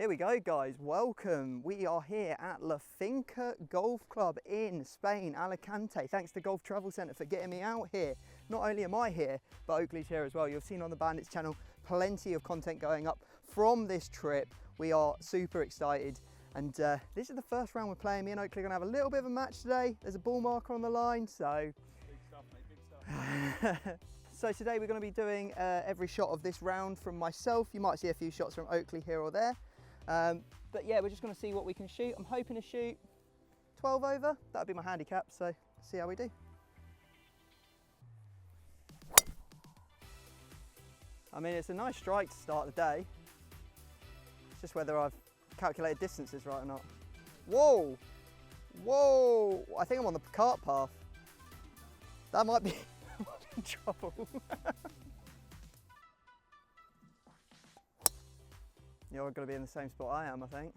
Here we go, guys. Welcome. We are here at La Finca Golf Club in Spain, Alicante. Thanks to Golf Travel Centre for getting me out here. Not only am I here, but Oakley's here as well. You've seen on the Bandits channel plenty of content going up from this trip. We are super excited. And this is the first round we're playing. Me and Oakley are going to have a little bit of a match today. There's a ball marker on the line, so... Big stuff, mate, big stuff. So today we're going to be doing every shot of this round from myself. You might see a few shots from Oakley here or there. But yeah, we're just going to see what we can shoot. I'm hoping to shoot 12 over. That would be my handicap, so see how we do. I mean, it's a nice strike to start the day. It's just whether I've calculated distances right or not. Whoa! Whoa! I think I'm on the cart path. That might be in trouble. You're going to be in the same spot I am, I think.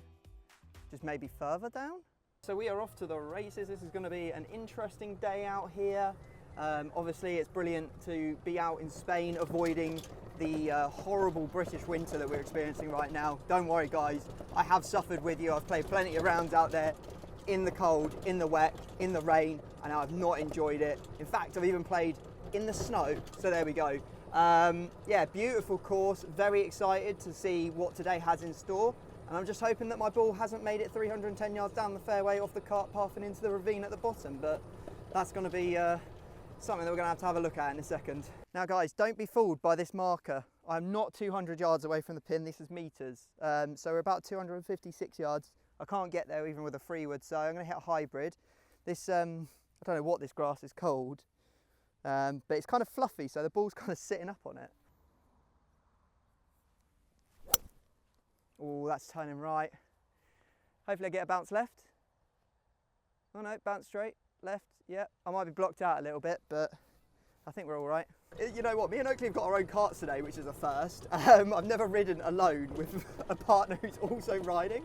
Just maybe further down. So we are off to the races. This is going to be an interesting day out here. Obviously, it's brilliant to be out in Spain, avoiding the horrible British winter that we're experiencing right now. Don't worry, guys. I have suffered with you. I've played plenty of rounds out there in the cold, in the wet, in the rain, and I've not enjoyed it. In fact, I've even played in the snow. So there we go. Yeah, beautiful course, very excited to see what today has in store, and I'm just hoping that my ball hasn't made it 310 yards down the fairway off the cart path and into the ravine at the bottom, but that's going to be something that we're going to have a look at in a second. Now guys, don't be fooled by this marker. I'm not 200 yards away from the pin, this is meters, so we're about 256 yards. I can't get there even with a 3-wood, so I'm going to hit a hybrid. This, I don't know what this grass is called, but it's kind of fluffy, so the ball's kind of sitting up on it. Oh, that's turning right. Hopefully I get a bounce left. Oh no, bounce straight, left, yeah. I might be blocked out a little bit, but I think we're all right. You know what, me and Oakley have got our own carts today, which is a first. I've never ridden alone with a partner who's also riding.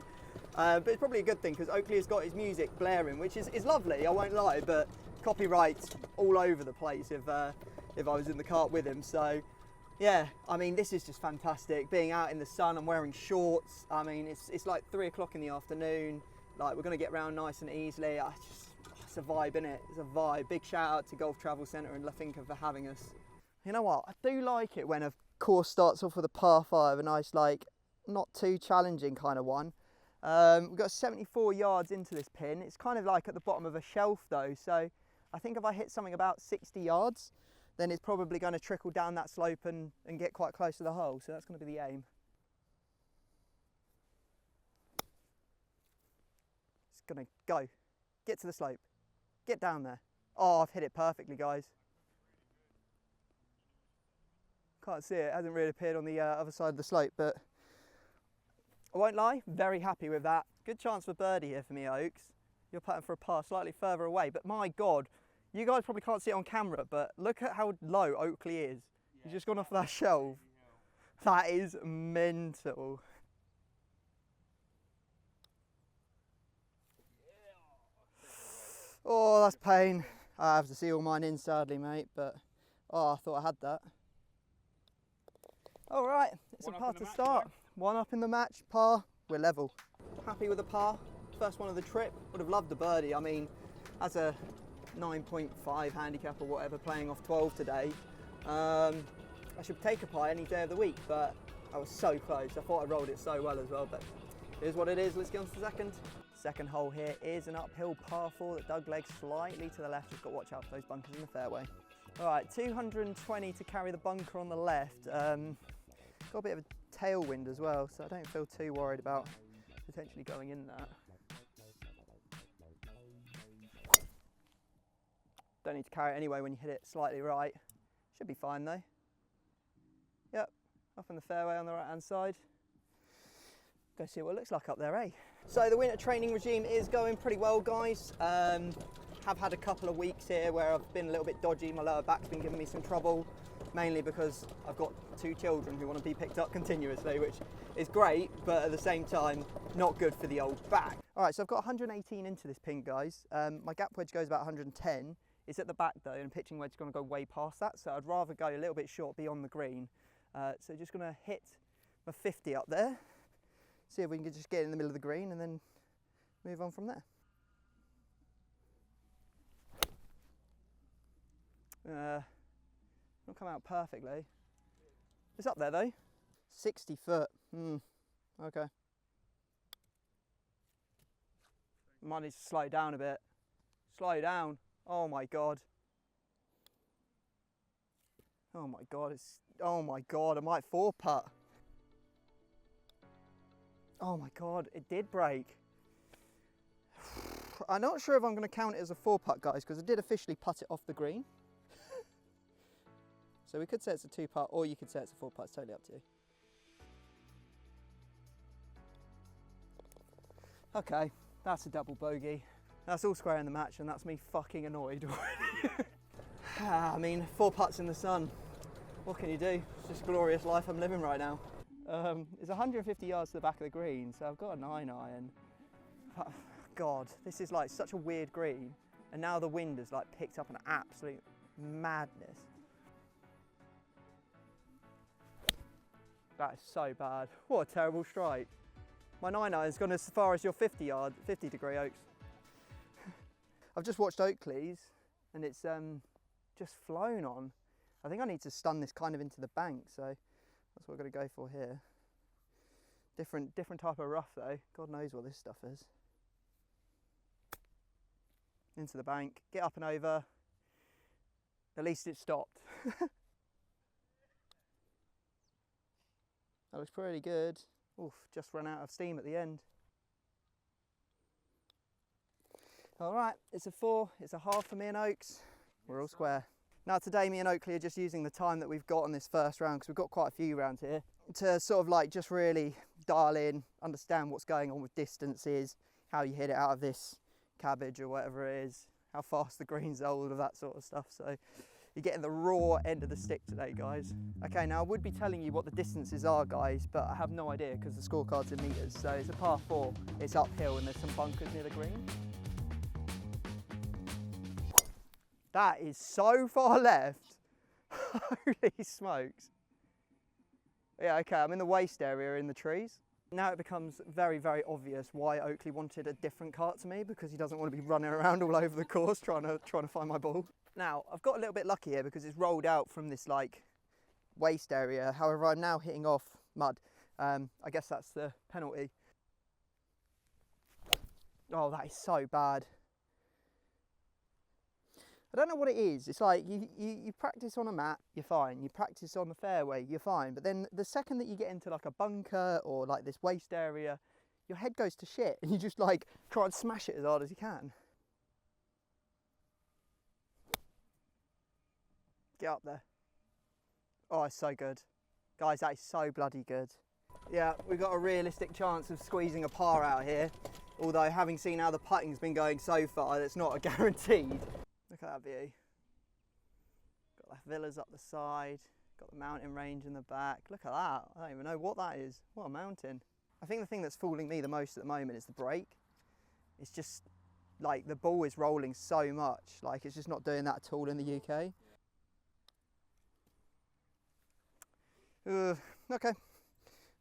But it's probably a good thing because Oakley has got his music blaring, which is lovely, I won't lie, but copyrights all over the place if I was in the cart with him. So yeah, I mean, this is just fantastic. Being out in the sun, I'm wearing shorts. I mean, it's like 3 o'clock in the afternoon. Like, we're going to get round nice and easily. It's a vibe, innit? It's a vibe. Big shout out to Golf Travel Centre and La Finca for having us. You know what? I do like it when a course starts off with a par 5, a nice, like, not too challenging kind of one. We've got 74 yards into this pin. It's kind of like at the bottom of a shelf though, so I think if I hit something about 60 yards, then it's probably going to trickle down that slope and get quite close to the hole, so that's going to be the aim. It's going to go. Get to the slope. Get down there. Oh, I've hit it perfectly, guys. Can't see it, hasn't really appeared on the other side of the slope, but I won't lie, very happy with that. Good chance for birdie here for me, Oaks. You're putting for a par slightly further away, but my God, you guys probably can't see it on camera, but look at how low Oakley is. Yeah, he's just gone off that shelf. That is mental. Oh, that's pain. I have to see all mine in, sadly, mate, but oh, I thought I had that. All right, it's a par to start. One up in the match, par, we're level. Happy with the par, first one of the trip. Would have loved the birdie. I mean, as a 9.5 handicap or whatever, playing off 12 today, I should take a par any day of the week, but I was so close. I thought I rolled it so well as well, but it is what it is. Let's get on to the second. Second hole here is an uphill par 4 that dug legs slightly to the left. Just got to watch out for those bunkers in the fairway. All right, 220 to carry the bunker on the left. Got a bit of a tailwind as well, so I don't feel too worried about potentially going in that. Don't need to carry it anyway when you hit it slightly right. Should be fine though. Yep, up in the fairway on the right hand side. Go see what it looks like up there, eh? So the winter training regime is going pretty well, guys. Have had a couple of weeks here where I've been a little bit dodgy. My lower back's been giving me some trouble, mainly because I've got 2 children who want to be picked up continuously, which is great, but at the same time, not good for the old back. All right, so I've got 118 into this pin, guys. My gap wedge goes about 110. It's at the back though, and pitching wedge is going to go way past that, so I'd rather go a little bit short beyond the green. So just going to hit my 50 up there. see if we can just get in the middle of the green and then move on from there. Not come out perfectly. It's up there though. 60 foot. Okay. Might need to slow down a bit. Slow down. Oh my god. Oh my god. Oh my god. I might 4-putt. Oh my god. It did break. I'm not sure if I'm going to count it as a 4-putt, guys, because I did officially putt it off the green. So we could say it's a 2-putt, or you could say it's a 4-putt. It's totally up to you. Okay, that's a double bogey. That's all square in the match, and that's me fucking annoyed already. I mean, 4 putts in the sun. What can you do? It's just a glorious life I'm living right now. It's 150 yards to the back of the green, so I've got a 9-iron. God, this is like such a weird green, and now the wind has like picked up an absolute madness. That is so bad. What a terrible strike. My 9-iron's gone as far as your 50 degree Oaks. I've just watched Oakley's and it's just flown on. I think I need to stun this kind of into the bank, so that's what we're going to go for here. Different type of rough though. God knows what this stuff is. Into the bank, get up and over. At least it stopped. That looks pretty good. Oof, just ran out of steam at the end. All right, it's a 4, it's a half for me and Oaks. We're all square. Now today me and Oakley are just using the time that we've got on this first round, because we've got quite a few rounds here, to sort of like just really dial in, understand what's going on with distances, how you hit it out of this cabbage or whatever it is, how fast the green's are, all of that sort of stuff. So you're getting the raw end of the stick today, guys. Okay, now I would be telling you what the distances are, guys, but I have no idea because the scorecard's in meters. So it's a par 4, it's uphill and there's some bunkers near the green. That is so far left. Holy smokes. Yeah, okay, I'm in the waist area in the trees. Now it becomes very, very obvious why Oakley wanted a different cart to me, because he doesn't want to be running around all over the course trying to find my ball. Now, I've got a little bit lucky here because it's rolled out from this like waist area. However, I'm now hitting off mud. I guess that's the penalty. Oh, that is so bad. I don't know what it is. It's like you practice on a mat, you're fine. You practice on the fairway, you're fine. But then the second that you get into like a bunker or like this waist area, your head goes to shit and you just like try and smash it as hard as you can. Get up there. Oh, it's so good. Guys, that is so bloody good. Yeah, we've got a realistic chance of squeezing a par out here. Although having seen how the putting's been going so far, that's not a guaranteed. Look at that view. Got the villas up the side, got the mountain range in the back. Look at that. I don't even know what that is. What a mountain. I think the thing that's fooling me the most at the moment is the break. It's just like the ball is rolling so much. Like it's just not doing that at all in the UK. Okay,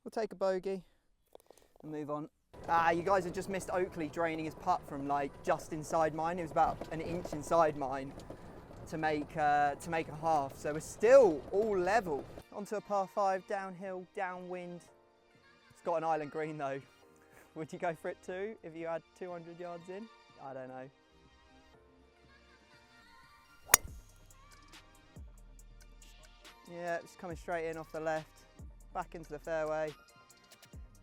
we'll take a bogey and move on. You guys have just missed Oakley draining his putt from like just inside mine. It was about an inch inside mine to make a half. So we're still all level. Onto a par 5, downhill, downwind. It's got an island green though. Would you go for it too if you had 200 yards in? I don't know. Yeah, it's coming straight in off the left, back into the fairway.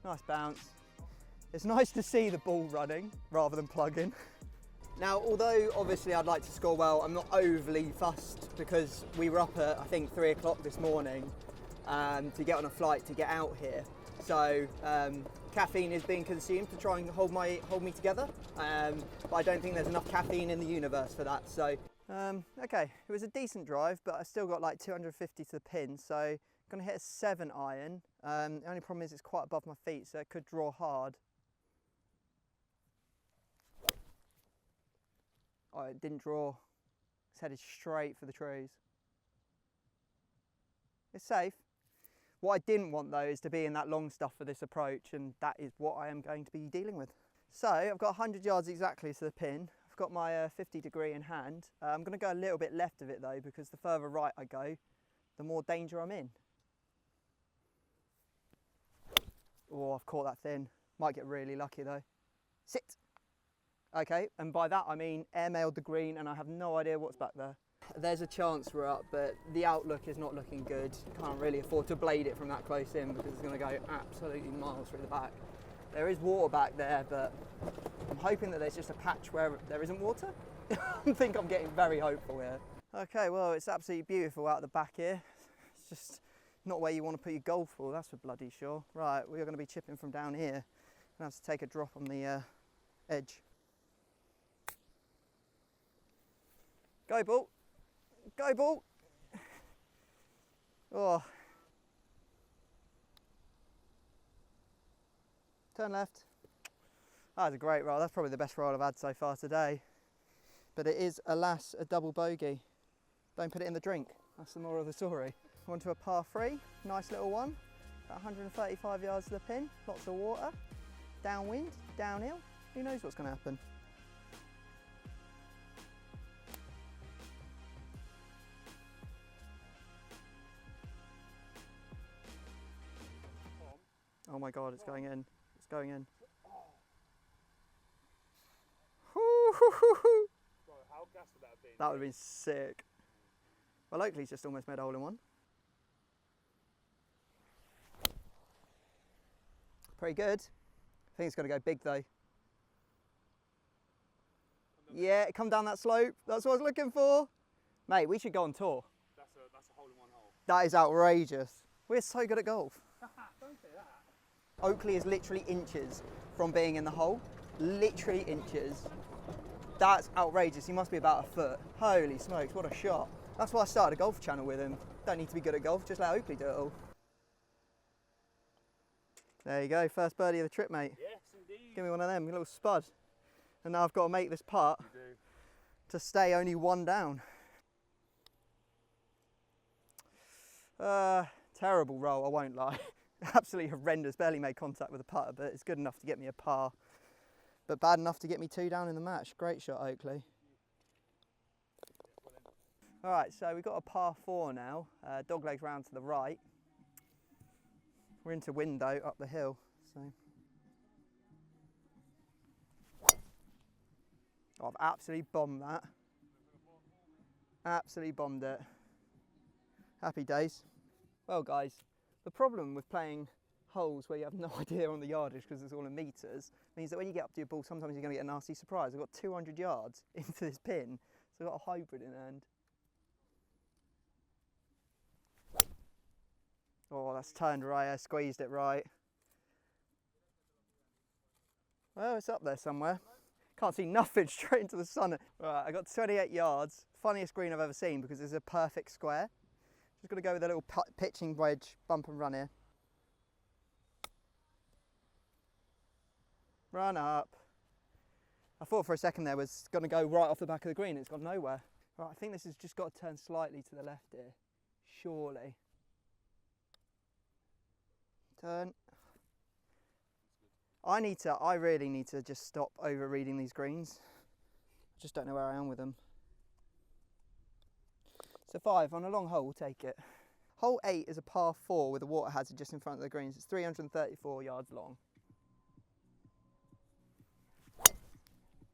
Nice bounce. It's nice to see the ball running rather than plugging. Now, although obviously I'd like to score well, I'm not overly fussed because we were up at I think 3 o'clock this morning to get on a flight to get out here. So caffeine is being consumed to try and hold me together, but I don't think there's enough caffeine in the universe for that. So okay, it was a decent drive, but I still got like 250 to the pin, so I'm gonna hit a 7-iron. The only problem is it's quite above my feet, so it could draw hard. Oh, it didn't draw. It's headed straight for the trees. It's safe. What I didn't want though is to be in that long stuff for this approach, and that is what I am going to be dealing with. So I've got 100 yards exactly to the pin. I've got my 50 degree in hand. I'm going to go a little bit left of it though, because the further right I go, the more danger I'm in. Oh, I've caught that thin. Might get really lucky though. Sit. Okay, and by that I mean airmailed the green and I have no idea what's back there. There's a chance we're up, but the outlook is not looking good. Can't really afford to blade it from that close in because it's going to go absolutely miles through the back. There is water back there, but I'm hoping that there's just a patch where there isn't water. I think I'm getting very hopeful here. Okay, well, it's absolutely beautiful out the back here. It's just not where you want to put your golf ball, that's for bloody sure. Right, we are going to be chipping from down here. I'm going to have to take a drop on the edge. Go ball. Go ball. Oh. Turn left. That was a great roll. That's probably the best roll I've had so far today. But it is, alas, a double bogey. Don't put it in the drink. That's the moral of the story. On to a par 3. Nice little one. About 135 yards to the pin. Lots of water. Downwind, downhill. Who knows what's going to happen? Oh my God, it's going in. It's going in. Bro, how gas would that have been? That would have been sick. Well, Oakley's just almost made a hole in one. Pretty good. I think it's going to go big though. Yeah, come down that slope. That's what I was looking for. Mate, we should go on tour. That's a hole in one hole. That is outrageous. We're so good at golf. Don't say that. Oakley is literally inches from being in the hole. Literally inches. That's outrageous. He must be about a foot. Holy smokes, what a shot. That's why I started a golf channel with him. Don't need to be good at golf, just let Oakley do it all. There you go, first birdie of the trip, mate. Yes, indeed. Give me one of them, a little spud. And now I've got to make this putt to stay only one down. Terrible roll, I won't lie. Absolutely horrendous, barely made contact with the putter, but it's good enough to get me a par. But bad enough to get me 2 down in the match. Great shot, Oakley. All right, so we've got a par 4 now. Doglegs round to the right. We're into window up the hill, so. Oh, I've absolutely bombed that. Absolutely bombed it. Happy days. Well, guys, the problem with playing holes where you have no idea on the yardage because it's all in meters means that when you get up to your ball, sometimes you're going to get a nasty surprise. I've got 200 yards into this pin, so I've got a hybrid in hand. Oh, that's turned right, I squeezed it right. Well, it's up there somewhere. Can't see nothing, straight into the sun. Right, I got 28 yards. Funniest green I've ever seen because it's a perfect square. Just going to go with a little pitching wedge, bump and run here. Run up. I thought for a second there was going to go right off the back of the green. It's gone nowhere. Right, I think this has just got to turn slightly to the left here. Surely. Turn. I really need to just stop over reading these greens. I just don't know where I am with them. So 5 on a long hole, we'll take it. Hole 8 is a par 4 with a water hazard just in front of the greens. It's 334 yards long.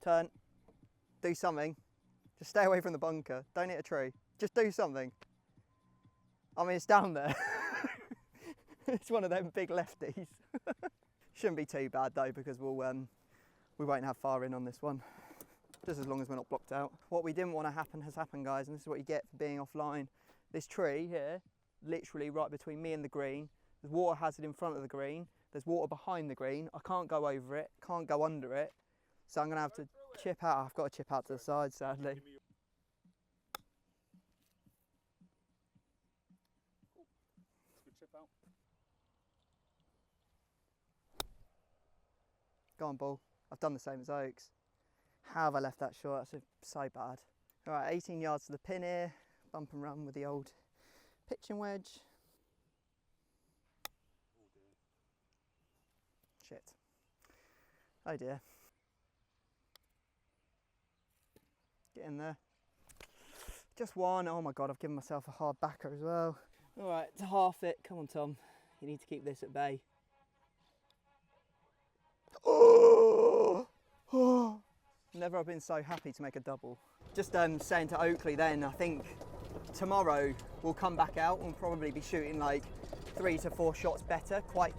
Turn. Do something. Just stay away from the bunker. Don't hit a tree. Just do something. I mean, it's down there. It's one of them big lefties. Shouldn't be too bad though because we won't have far in on this one. Just as long as we're not blocked out. What we didn't want to happen has happened, guys, and this is what you get for being offline. This tree here, literally right between me and the green, there's water hazard in front of the green, there's water behind the green, I can't go over it, can't go under it, so I'm going to have to chip out. I've got to chip out to the side, sadly. Good chip out. Go on, ball. I've done the same as Oaks. How have I left that short? That's so bad. All right, 18 yards to the pin here. Bump and run with the old pitching wedge. Shit. Oh dear. Get in there. Just one. Oh my God, I've given myself a hard backer as well. All right, to half it. Come on, Tom. You need to keep this at bay. Oh! Oh! Never have been so happy to make a double. Just saying to Oakley then, I think tomorrow we'll come back out and probably be shooting like 3 to 4 shots better, quite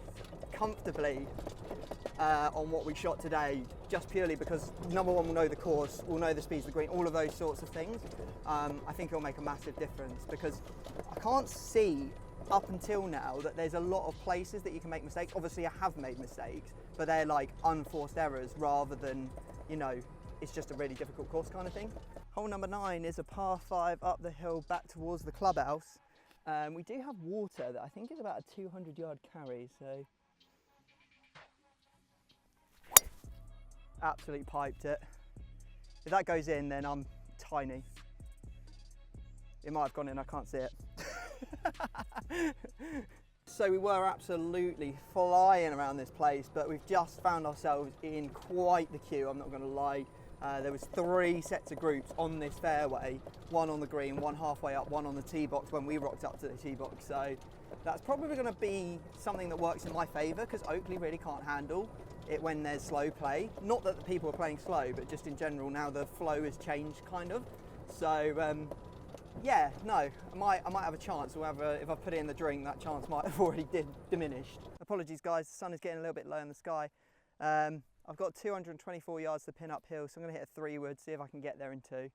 comfortably on what we shot today, just purely because number one, we'll know the course, we'll know the speeds of the green, all of those sorts of things. I think it'll make a massive difference because I can't see up until now that there's a lot of places that you can make mistakes. Obviously I have made mistakes, but they're like unforced errors rather than, you know, it's just a really difficult course kind of thing. Hole number 9 is a par 5 up the hill back towards the clubhouse. We do have water that I think is about a 200-yard carry, so absolutely piped it. If that goes in, then I'm tiny. It might have gone in, I can't see it. So we were absolutely flying around this place, but we've just found ourselves in quite the queue, I'm not going to lie. There was 3 sets of groups on this fairway, one on the green, one halfway up, one on the tee box when we rocked up to the tee box. So that's probably going to be something that works in my favour because Oakley really can't handle it when there's slow play. Not that the people are playing slow, but just in general now the flow has changed kind of. So yeah, no, I might have a chance. If I put it in the drink, that chance might have already diminished. Apologies guys, the sun is getting a little bit low in the sky. I've got 224 yards to pin uphill, so I'm going to hit a 3-wood, see if I can get there in 2.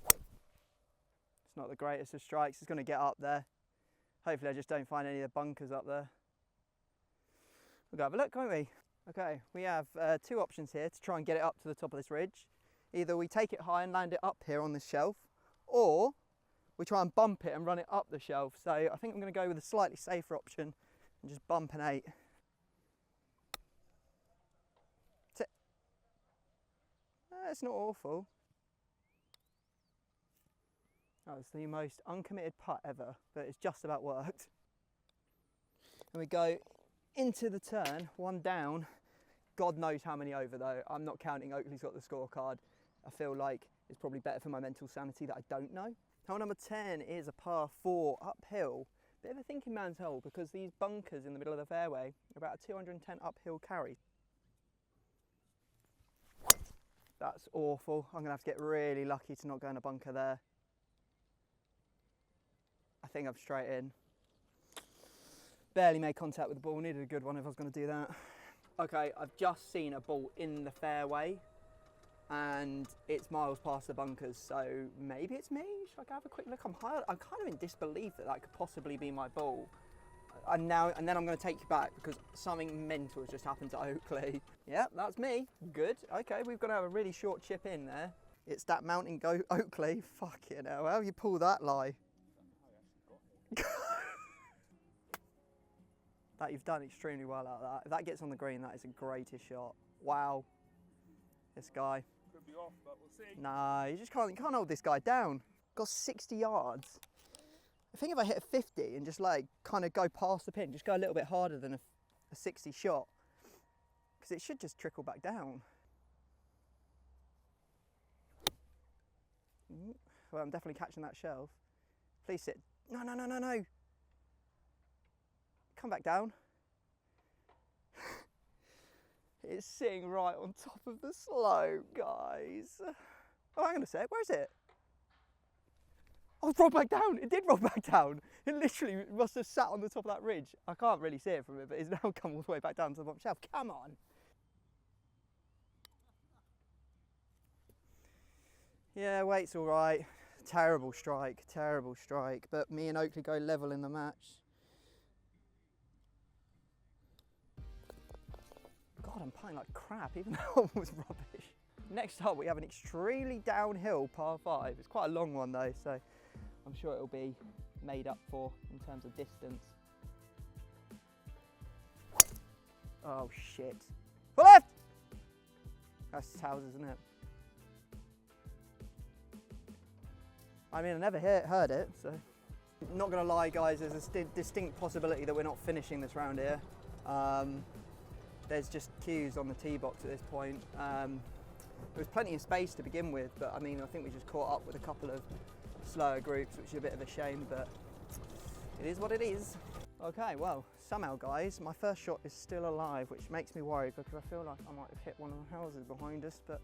It's not the greatest of strikes, it's going to get up there. Hopefully I just don't find any of the bunkers up there. We'll go have a look, won't we? Okay, we have 2 options here to try and get it up to the top of this ridge. Either we take it high and land it up here on this shelf, or we try and bump it and run it up the shelf. So I think I'm going to go with a slightly safer option and just bump an 8. It's not awful. That was the most uncommitted putt ever, but it's just about worked. And we go into the turn, 1 down. God knows how many over though. I'm not counting. Oakley's got the scorecard. I feel like it's probably better for my mental sanity that I don't know. Hole number 10 is a par 4 uphill. Bit of a thinking man's hole because these bunkers in the middle of the fairway are about a 210 uphill carry. That's awful. I'm going to have to get really lucky to not go in a bunker there. I think I'm straight in. Barely made contact with the ball. Needed a good one if I was going to do that. Okay, I've just seen a ball in the fairway and it's miles past the bunkers, so maybe it's me. Should I go have a quick look? I'm kind of in disbelief that that could possibly be my ball. And then I'm going to take you back because something mental has just happened to Oakley. Yep, that's me. Good. Okay, we've got to have a really short chip in there. It's that mountain goat Oakley. Fucking hell, how you pull that lie? That you've done extremely well out of that. If that gets on the green, that is a greatest shot. Wow. This guy. Could be off, but we'll see. Nah, you can't hold this guy down. Got 60 yards. I think if I hit a 50 and just like kind of go past the pin, just go a little bit harder than a 60 shot, because it should just trickle back down. Well, I'm definitely catching that shelf. Please sit. No, no, no, no, no. Come back down. It's sitting right on top of the slope, guys. Oh, hang on a sec. Where is it? Oh, it rolled back down. It did roll back down. It literally must have sat on the top of that ridge. I can't really see it from it, but it's now come all the way back down to the bottom shelf. Come on. Yeah, weight's all right. Terrible strike, but me and Oakley go level in the match. God, I'm playing like crap, even though it was rubbish. Next up, we have an extremely downhill par 5. It's quite a long one though, so I'm sure it'll be made up for in terms of distance. Oh shit. Pull left! That's Towers, isn't it? I mean, I never heard it, so. Not gonna lie guys, there's a distinct possibility that we're not finishing this round here. There's just queues on the tee box at this point. There was plenty of space to begin with, but I mean, I think we just caught up with a couple of slower groups, which is a bit of a shame, but it is what it is. Okay, well, somehow guys, my first shot is still alive, which makes me worried because I feel like I might have hit one of the houses behind us, but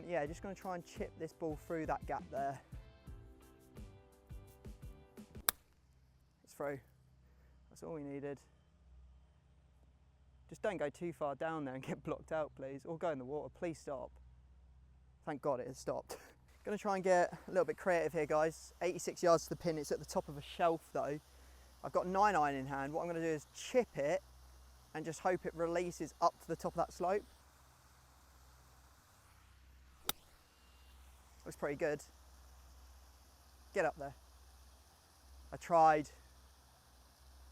yeah, just gonna try and chip this ball through that gap there. It's through. That's all we needed. Just don't go too far down there and get blocked out, please, or go in the water. Please stop. Thank God it has stopped. Gonna try and get a little bit creative here, guys. 86 yards to the pin. It's at the top of a shelf though. I've got 9-iron in hand. What I'm gonna do is chip it and just hope it releases up to the top of that slope. Looks pretty good. Get up there. I tried.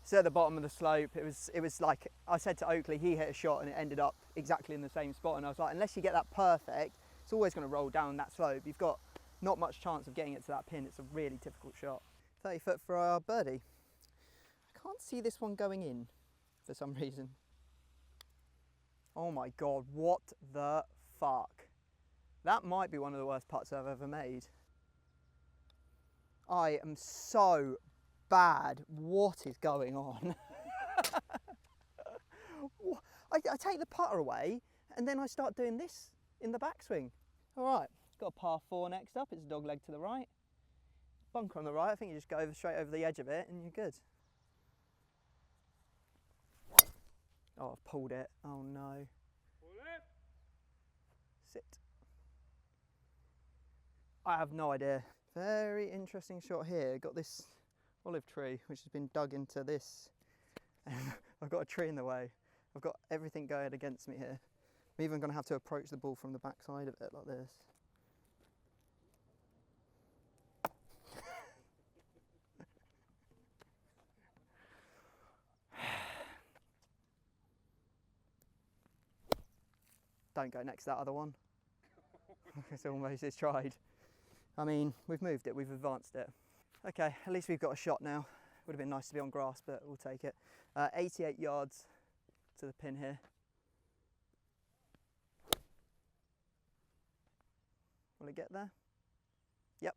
It's at the bottom of the slope. It was like I said to Oakley, he hit a shot and it ended up exactly in the same spot. And I was like, unless you get that perfect, it's always going to roll down that slope. You've got not much chance of getting it to that pin. It's a really difficult shot. 30 foot for our birdie. I can't see this one going in for some reason. Oh my God, what the fuck? That might be one of the worst putts I've ever made. I am so bad. What is going on? I take the putter away and then I start doing this in the backswing. All right, got a par 4 next up. It's a dog leg to the right. Bunker on the right. I think you just go straight over the edge of it and you're good. Oh, I've pulled it. Oh no. Pull it. Sit. I have no idea. Very interesting shot here. Got this olive tree which has been dug into this and I've got a tree in the way. I've got everything going against me here. I'm even going to have to approach the ball from the back side of it like this. Don't go next to that other one. It's tried. I mean, we've moved it, we've advanced it. Okay, at least we've got a shot now. Would have been nice to be on grass, but we'll take it. 88 yards to the pin here. Will it get there? Yep.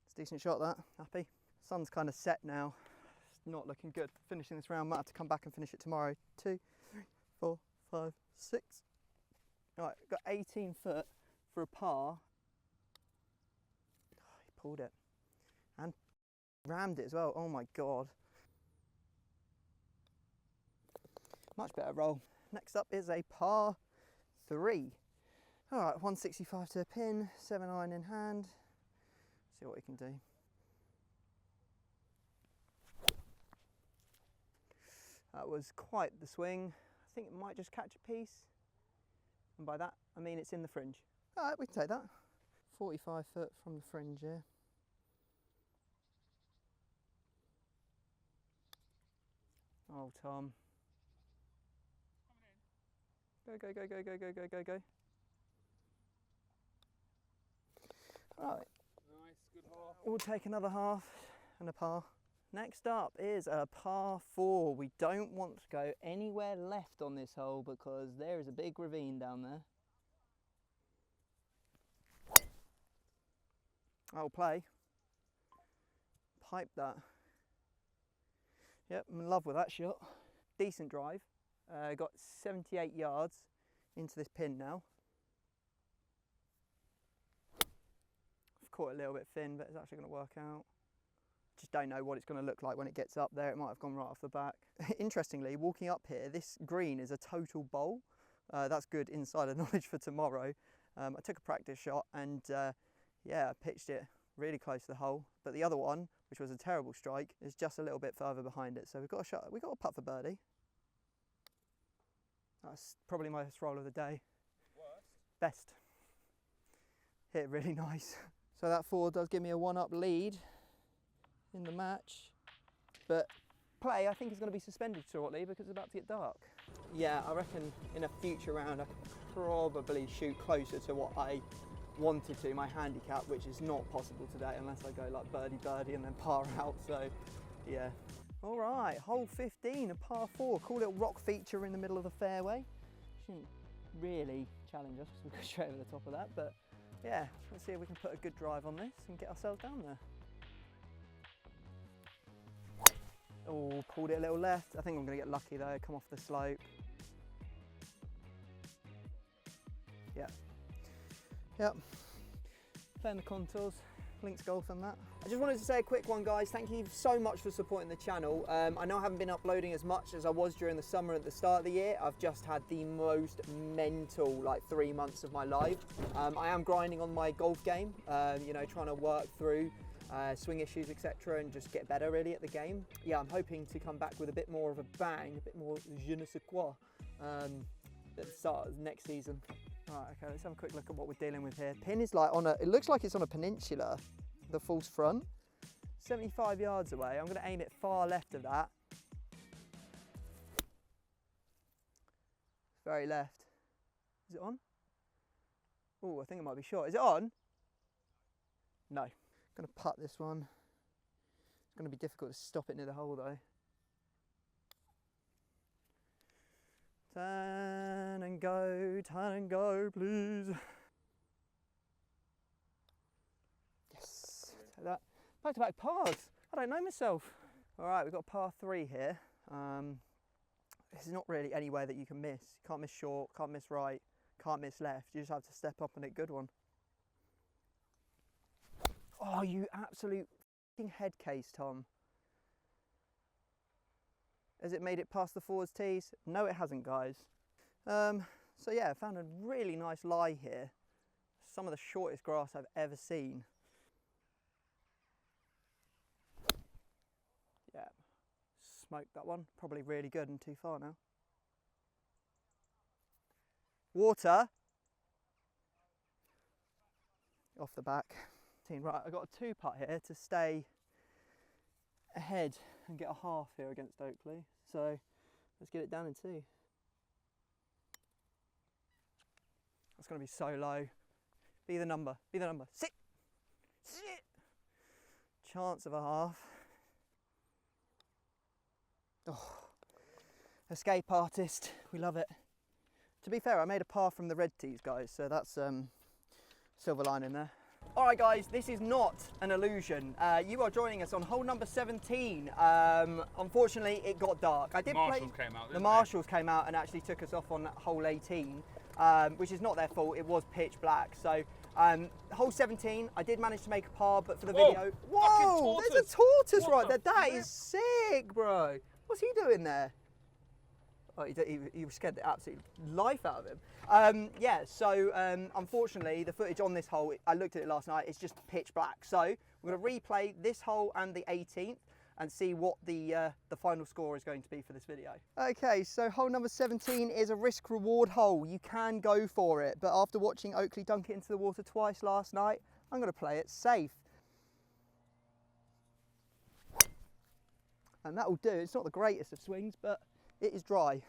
It's a decent shot that, happy. Sun's kind of set now. It's not looking good. Finishing this round, might have to come back and finish it tomorrow. 2, 3, 4, 5, 6. All right, got 18 foot for a par. Oh, he pulled it. And rammed it as well. Oh my God. Much better roll. Next up is a par 3. All right, 165 to a pin, 7-iron in hand. See what we can do. That was quite the swing. I think it might just catch a piece. And by that, I mean it's in the fringe. All right, we can take that. 45 foot from the fringe here. Oh, Tom. Go, go, go, go, go, go, go, go, go. All right. Nice, good half. We'll take another half and a par. Next up is a par 4. We don't want to go anywhere left on this hole because there is a big ravine down there. I'll play. Pipe that. Yep, I'm in love with that shot. Decent drive. Got 78 yards into this pin now. I've caught it a little bit thin, but it's actually going to work out. Just don't know what it's going to look like when it gets up there. It might have gone right off the back. Interestingly, walking up here, this green is a total bowl. That's good insider knowledge for tomorrow. I took a practice shot and yeah, I pitched it really close to the hole. But the other one, which was a terrible strike, is just a little bit further behind it. So we've got a shot. We've got a putt for birdie. That's probably my best roll of the day. Worst? Best. Hit really nice. So that 4 does give me a 1-up lead in the match. But play, I think, is going to be suspended shortly because it's about to get dark. Yeah, I reckon in a future round I could probably shoot closer to what I wanted to, my handicap, which is not possible today unless I go like birdie birdie and then par out. So yeah, All right, hole 15, a par 4, cool little rock feature in the middle of the fairway. Shouldn't really challenge us because we go straight over the top of that, but yeah, let's see if we can put a good drive on this and get ourselves down there. Oh, pulled it a little left. I think I'm going to get lucky though, come off the slope. Yep. Playing the contours, links golf and that. I just wanted to say a quick one, guys. Thank you so much for supporting the channel. I know I haven't been uploading as much as I was during the summer at the start of the year. I've just had the most mental 3 months of my life. I am grinding on my golf game, you know, trying to work through swing issues, etc., and just get better really at the game. Yeah, I'm hoping to come back with a bit more of a bang, a bit more je ne sais quoi at the start of next season. Right, okay, let's have a quick look at what we're dealing with here. Pin is like on a, it looks like it's on a peninsula, the false front. 75 yards away. I'm going to aim it far left of that. Very left. Is it on? Oh, I think it might be short. Is it on? No. I'm going to putt this one. It's going to be difficult to stop it near the hole though. Turn and go, please. Yes, take that. Back-to-back pars. I don't know myself. All right, we've got par 3 here. This is not really anywhere that you can miss. You can't miss short, can't miss right, can't miss left. You just have to step up and hit a good one. Oh, you absolute f***ing head case, Tom. Has it made it past the forwards tees? No, it hasn't, guys. So yeah, I found a really nice lie here. Some of the shortest grass I've ever seen. Yeah, smoked that one. Probably really good and too far now. Water. Off the back. Right, I've got a 2-putt here to stay ahead and get a half here against Oakley. So let's get it down in 2. That's going to be so low. Be the number. Be the number. Sit. Sit. Chance of a half. Oh, escape artist. We love it. To be fair, I made a par from the red tees, guys. So that's silver lining there. All right, guys, this is not an illusion. You are joining us on hole number 17. Unfortunately, it got dark. I did the Marshals came out and actually took us off on hole 18, which is not their fault. It was pitch black. So hole 17, I did manage to make a par, but for the video, whoa, there's a tortoise right there. That is sick, bro. What's he doing there? Oh, he was scared the absolute life out of him. Yeah, so unfortunately, the footage on this hole, I looked at it last night, it's just pitch black. So we're going to replay this hole and the 18th and see what the final score is going to be for this video. Okay, so hole number 17 is a risk-reward hole. You can go for it, but after watching Oakley dunk it into the water twice last night, I'm going to play it safe. And that will do. It's not the greatest of swings, but it is dry,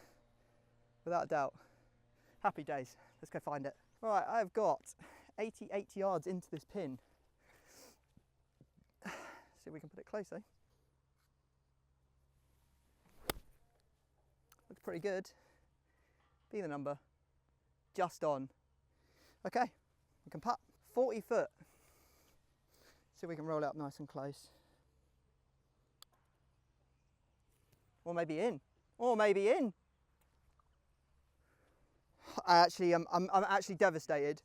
without a doubt. Happy days. Let's go find it. All right, I've got 88 yards into this pin. See if we can put it close, though. Looks pretty good. Be the number. Just on. Okay, we can putt. 40 foot. See if we can roll it up nice and close. Or maybe in. Or maybe in. I'm actually devastated.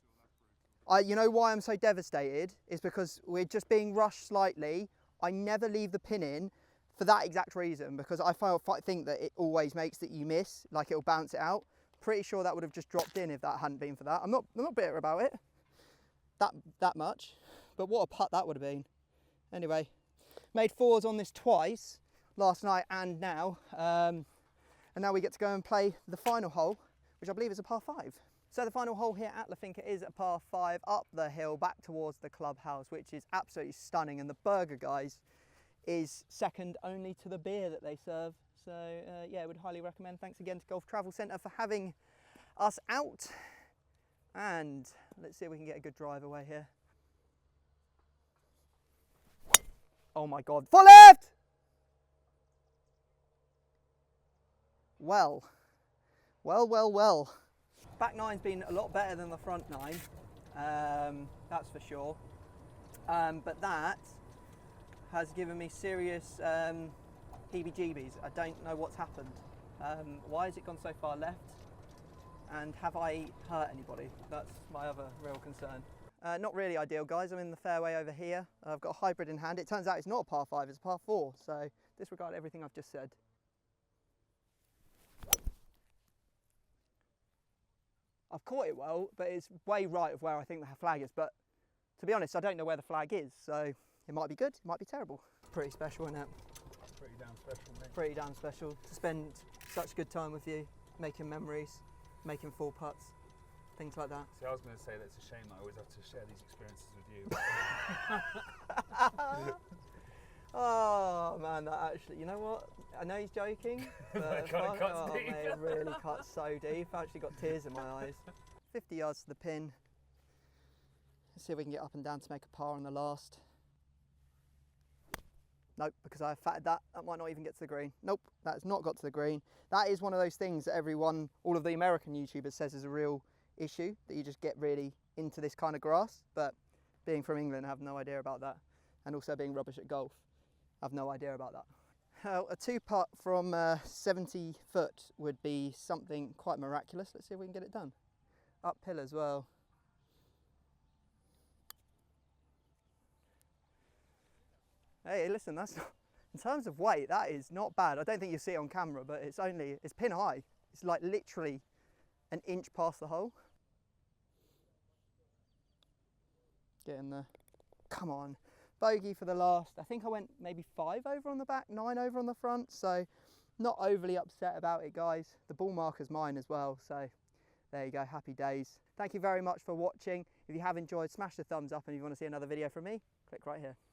You know why I'm so devastated? Is because we're just being rushed slightly. I never leave the pin in for that exact reason, because I think that it always makes that you miss, like it'll bounce it out. Pretty sure that would have just dropped in if that hadn't been for that. I'm not bitter about it that much, but what a putt that would have been. Anyway, made 4s on this twice, last night and now. And now we get to go and play the final hole, which I believe is a par 5. So the final hole here at La Finca is a par 5 up the hill back towards the clubhouse, which is absolutely stunning. And the burger, guys, is second only to the beer that they serve. So yeah, I would highly recommend. Thanks again to Golf Travel Centre for having us out. And let's see if we can get a good drive away here. Oh my God, for left! Well. Back nine's been a lot better than the front nine, that's for sure. But that has given me serious heebie-jeebies. I don't know what's happened. Why has it gone so far left? And have I hurt anybody? That's my other real concern. Not really ideal, guys. I'm in the fairway over here. I've got a hybrid in hand. It turns out it's not a par 5, it's a par 4. So disregard everything I've just said. I've caught it well, but it's way right of where I think the flag is. But to be honest, I don't know where the flag is. So it might be good, it might be terrible. Pretty special, isn't it? Pretty damn special, mate. Pretty damn special to spend such good time with you, making memories, making 4 putts, things like that. See, I was going to say that it's a shame that I always have to share these experiences with you. Oh man, that actually, you know what? I know he's joking, but That kinda cuts deep. mate, it really cuts so deep. I've actually got tears in my eyes. 50 yards to the pin. Let's see if we can get up and down to make a par on the last. Nope, because I fatted that. That might not even get to the green. Nope, that has not got to the green. That is one of those things that everyone, all of the American YouTubers says is a real issue, that you just get really into this kind of grass. But being from England, I have no idea about that. And also being rubbish at golf, I have no idea about that. A 2-putt from 70 foot would be something quite miraculous. Let's see if we can get it done. Uphill as well. Hey, listen, that's not, in terms of weight, that is not bad. I don't think you see it on camera, but it's pin high. It's like literally an inch past the hole. Get in there. Come on. Bogey for the last. I think I went maybe 5 over on the back, 9 over on the front. So not overly upset about it, guys. The ball marker's mine as well. So there you go, happy days. Thank you very much for watching. If you have enjoyed, smash the thumbs up, and if you want to see another video from me, click right here.